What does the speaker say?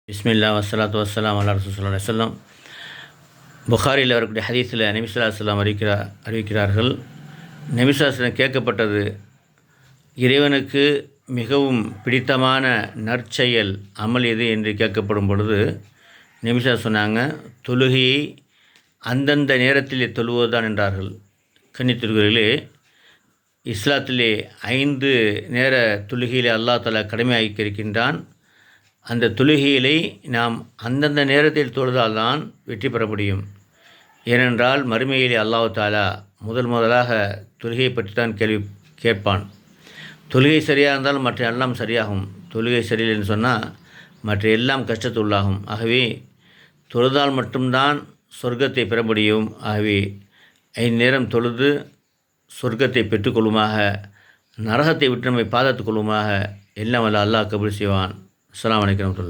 பிஸ்மில்லா வஸ்ஸலாத்து வஸ்ஸலாம் அலா ரசூலுல்லாஹி ஸல்லல்லாஹு அலைஹி வஸல்லம். புகாரியில் வரக்கூடிய ஹதீஸில் நபி ஸல்லல்லாஹு அலைஹி வஸல்லம் அறிவிக்கிறார்கள். நபி ஸல்லல்லாஹு அலைஹி வஸல்லம் கேட்கப்பட்டது, இறைவனுக்கு மிகவும் பிடித்தமான நற்செயல் அமல் எது என்று கேட்கப்படும் பொழுது நபி ஸல்லல்லாஹு சொன்னாங்க, தொழுகையை அந்தந்த நேரத்திலே தொழுவதுதான் என்றார்கள். கன்னித்திருக்கிறீர்களே, இஸ்லாத்திலே 5 நேர தொழுகையிலே அல்லாஹ் தஆலா கடமையாக்கி இருக்கின்றான். அந்த தொழுகைகளை நாம் அந்தந்த நேரத்தில் தொழுதால்தான் வெற்றி பெற முடியும். ஏனென்றால் மறுமையிலே அல்லாஹ் தஆலா முதலாக தொழுகையை பற்றி தான் கேள்வி கேட்பான். தொழுகை சரியாக இருந்தால் மற்ற எல்லாம் சரியாகும். தொழுகை சரியில்லைன்னு சொன்னால் மற்ற எல்லாம் கஷ்டத்துள்ளாகும். ஆகவே தொழுதால் மட்டும்தான் சொர்க்கத்தை பெற முடியும். ஆகவே 5 நேரம் தொழுது சொர்க்கத்தை பெற்றுக்கொள்ளுமாக, நரகத்தை விட்டு நம்மை பாதுகாத்துக் கொள்ளுமாக எல்லாம் வல்ல அல்லாஹ் கபூல் செய்வான். அஸ்ஸலாமு அலைக்கும் வரஹ்மத்துல்லாஹ்.